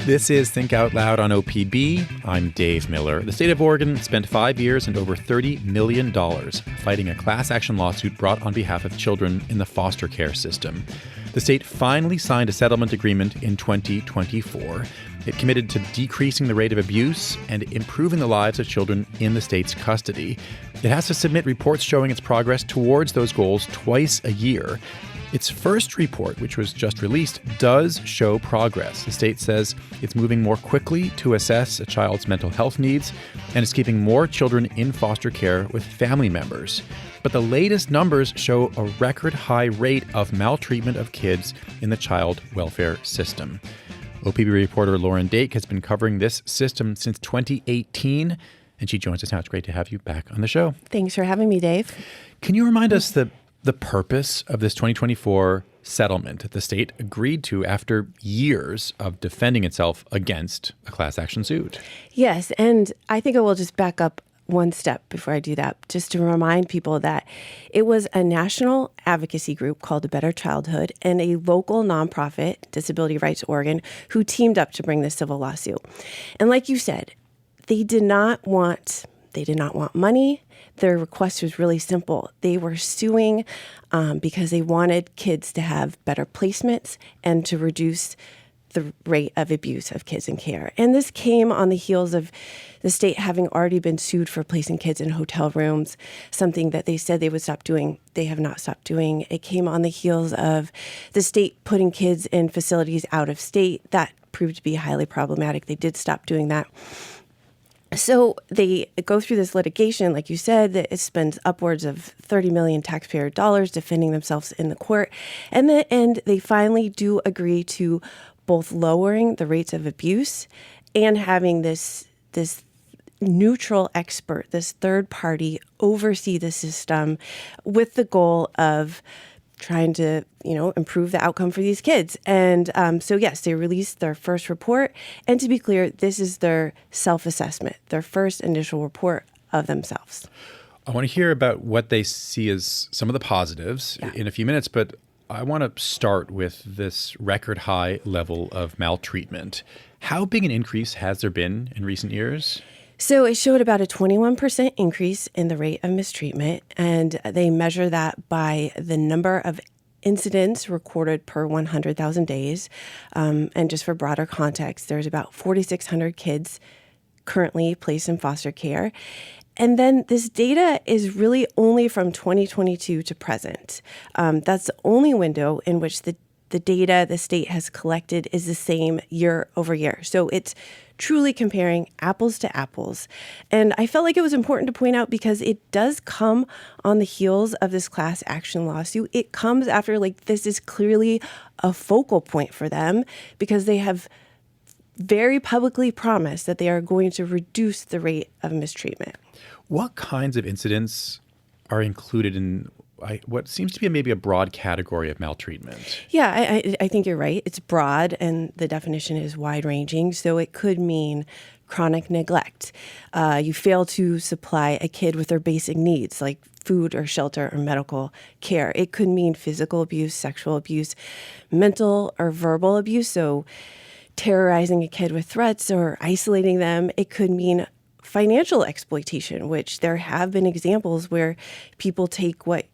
This is Think Out Loud on OPB. I'm Dave Miller. The state of Oregon spent 5 years and over $30 million fighting a class action lawsuit brought on behalf of children in the foster care system. The state finally signed a settlement agreement in 2024. It committed to decreasing the rate of abuse and improving the lives of children in the state's custody. It has to submit reports showing its progress towards those goals twice a year. Its first report, which was just released, does show progress. The state says it's moving more quickly to assess a child's mental health needs and is keeping more children in foster care with family members. But the latest numbers show a record high rate of maltreatment of kids in the child welfare system. OPB reporter Lauren Dake has been covering this system since 2018, and she joins us now. It's great to have you back on the show. Thanks for having me, Dave. Can you remind us the purpose of this 2024 settlement that the state agreed to after years of defending itself against a class action suit? Yes, and I think I will just back up one step before I do that, just to remind people that it was a national advocacy group called A Better Childhood and a local nonprofit, Disability Rights Oregon, who teamed up to bring this civil lawsuit. And like you said, they did not want money. Their request was really simple. They were suing because they wanted kids to have better placements and to reduce the rate of abuse of kids in care. And this came on the heels of the state having already been sued for placing kids in hotel rooms, something that they said they would stop doing. They have not stopped doing. It came on the heels of the state putting kids in facilities out of state. That proved to be highly problematic. They did stop doing that. So they go through this litigation, like you said, that it spends upwards of $30 million taxpayer dollars defending themselves in the court. And in the end, they finally do agree to both lowering the rates of abuse and having this neutral expert, this third party, oversee the system with the goal of trying to, improve the outcome for these kids. And so, yes, they released their first report. And to be clear, this is their self-assessment, their first initial report of themselves. I want to hear about what they see as some of the positives in a few minutes, but I want to start with this record high level of maltreatment. How big an increase has there been in recent years? So it showed about a 21% increase in the rate of mistreatment, and they measure that by the number of incidents recorded per 100,000 days. And just for broader context, there's about 4,600 kids currently placed in foster care. And then this data is really only from 2022 to present. That's the only window in which the data the state has collected is the same year over year. So it's truly comparing apples to apples. And I felt like it was important to point out because it does come on the heels of this class action lawsuit. It comes after, this is clearly a focal point for them because they have very publicly promised that they are going to reduce the rate of mistreatment. What kinds of incidents are included in what seems to be maybe a broad category of maltreatment? Yeah, I think you're right. It's broad, and the definition is wide-ranging. So it could mean chronic neglect. You fail to supply a kid with their basic needs, like food or shelter or medical care. It could mean physical abuse, sexual abuse, mental or verbal abuse, so terrorizing a kid with threats or isolating them. It could mean financial exploitation, which there have been examples where people take what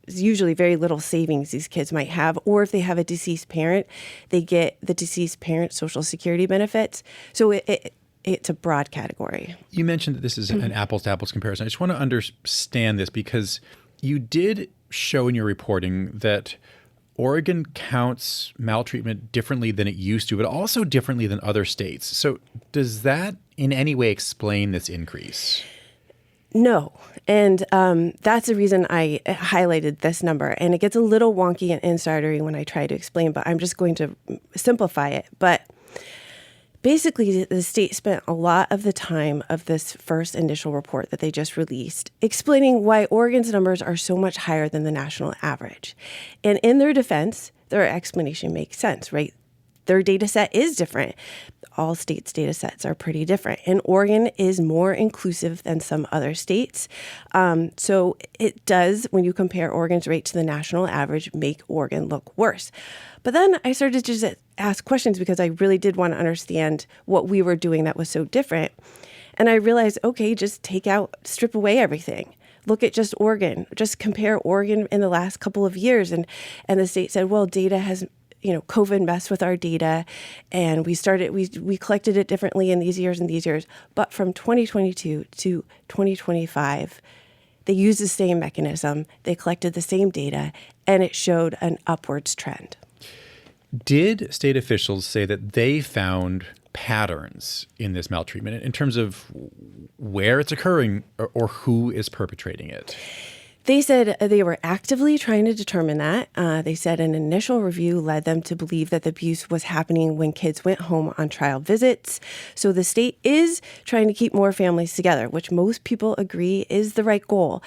is usually very little savings these kids might have, or if they have a deceased parent, they get the deceased parent's Social Security benefits. So it's a broad category. You mentioned that this is an apples-to-apples comparison. I just want to understand this because you did show in your reporting that Oregon counts maltreatment differently than it used to, but also differently than other states. So does that in any way explain this increase? No. And that's the reason I highlighted this number. And it gets a little wonky and insidery when I try to explain, but I'm just going to simplify it. But basically, the state spent a lot of the time of this first initial report that they just released explaining why Oregon's numbers are so much higher than the national average. And in their defense, their explanation makes sense, right? Their data set is different. all states' data sets are pretty different. And Oregon is more inclusive than some other states. So it does, when you compare Oregon's rate to the national average, make Oregon look worse. But then I started to just ask questions because I really did want to understand what we were doing that was so different. And I realized, okay, just strip away everything. Look at just Oregon. Just compare Oregon in the last couple of years. And the state said, well, data has, COVID messed with our data, and we collected it differently in these years and these years. But from 2022 to 2025, they used the same mechanism. They collected the same data, and it showed an upwards trend. Did state officials say that they found patterns in this maltreatment in terms of where it's occurring or who is perpetrating it? They said they were actively trying to determine that. They said an initial review led them to believe that the abuse was happening when kids went home on trial visits. So the state is trying to keep more families together, which most people agree is the right goal.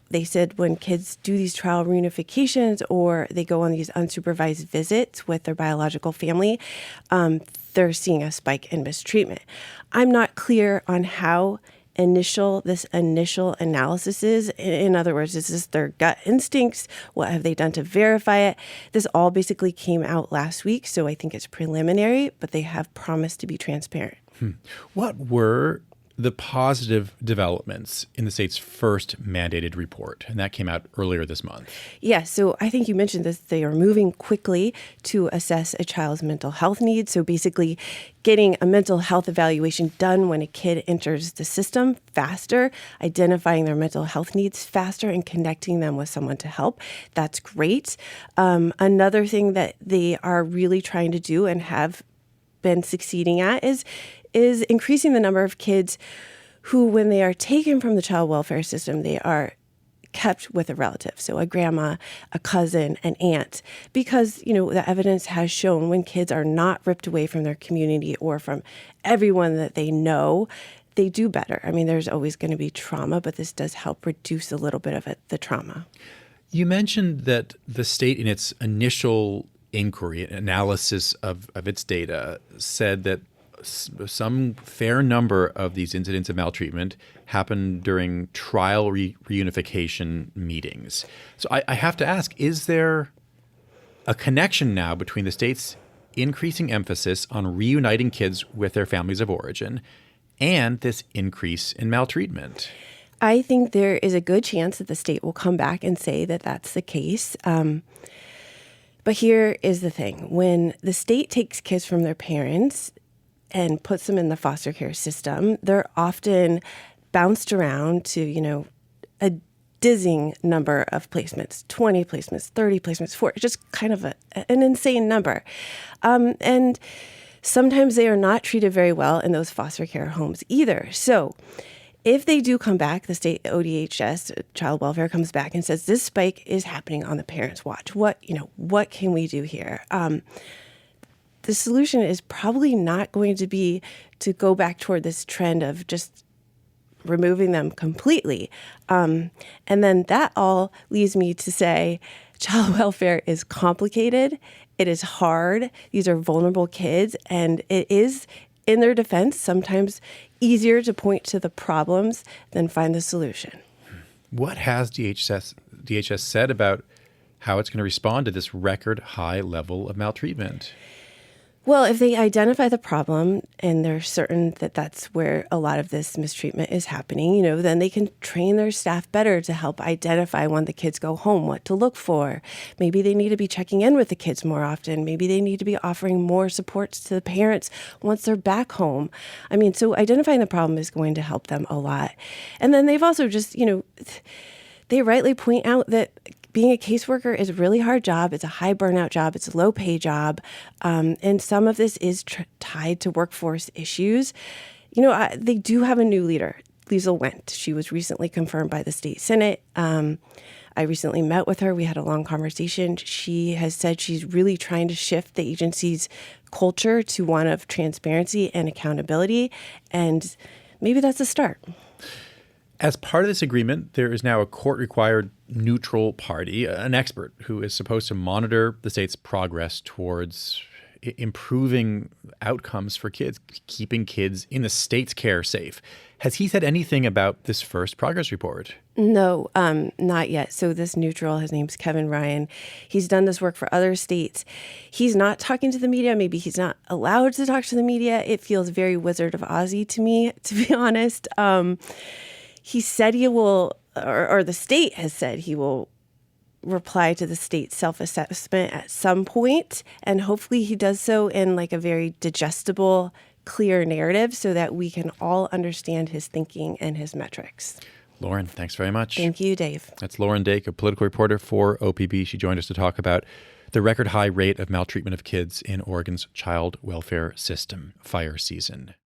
They said when kids do these trial reunifications or they go on these unsupervised visits with their biological family, they're seeing a spike in mistreatment. I'm not clear on how this initial analysis is. In other words, is this their gut instincts? What have they done to verify it? This all basically came out last week, so I think it's preliminary, but they have promised to be transparent. What were the positive developments in the state's first mandated report? And that came out earlier this month. Yes. So I think you mentioned this. They are moving quickly to assess a child's mental health needs. So basically getting a mental health evaluation done when a kid enters the system faster, identifying their mental health needs faster, and connecting them with someone to help. That's great. Another thing that they are really trying to do and have been succeeding at is increasing the number of kids who, when they are taken from the child welfare system, they are kept with a relative. So a grandma, a cousin, an aunt, because, the evidence has shown when kids are not ripped away from their community or from everyone that they know, they do better. I mean, there's always going to be trauma, but this does help reduce a little bit of the trauma. You mentioned that the state in its initial inquiry, analysis of its data, said that some fair number of these incidents of maltreatment happened during trial reunification meetings. So I have to ask, is there a connection now between the state's increasing emphasis on reuniting kids with their families of origin and this increase in maltreatment? I think there is a good chance that the state will come back and say that that's the case. But here is the thing. When the state takes kids from their parents and puts them in the foster care system, they're often bounced around to, a dizzying number of placements, 20 placements, 30 placements, 40, just kind of an insane number. And sometimes they are not treated very well in those foster care homes either. So if they do come back, the state ODHS, child welfare, comes back and says, this spike is happening on the parents' watch. What can we do here? The solution is probably not going to be to go back toward this trend of just removing them completely. And then that all leads me to say child welfare is complicated. It is hard. These are vulnerable kids. And it is, in their defense, sometimes easier to point to the problems than find the solution. What has DHS said about how it's going to respond to this record high level of maltreatment? Well, if they identify the problem and they're certain that that's where a lot of this mistreatment is happening, then they can train their staff better to help identify when the kids go home, what to look for. Maybe they need to be checking in with the kids more often. Maybe they need to be offering more supports to the parents once they're back home. So identifying the problem is going to help them a lot. And then they've also just, they rightly point out that being a caseworker is a really hard job. It's a high burnout job. It's a low pay job. And some of this is tied to workforce issues. They do have a new leader, Liesl Wendt. She was recently confirmed by the state Senate. I recently met with her. We had a long conversation. She has said she's really trying to shift the agency's culture to one of transparency and accountability. And maybe that's a start. As part of this agreement, there is now a court-required neutral party, an expert who is supposed to monitor the state's progress towards improving outcomes for kids, keeping kids in the state's care safe. Has he said anything about this first progress report? No, not yet. So this neutral, his name's Kevin Ryan. He's done this work for other states. He's not talking to the media. Maybe he's not allowed to talk to the media. It feels very Wizard of Ozzy to me, to be honest. He said he will, or the state has said he will reply to the state self-assessment at some point, and hopefully he does so in like a very digestible, clear narrative so that we can all understand his thinking and his metrics. Lauren, thanks very much. Thank you, Dave. That's Lauren Dake, a political reporter for OPB. She joined us to talk about the record high rate of maltreatment of kids in Oregon's child welfare system, fire season.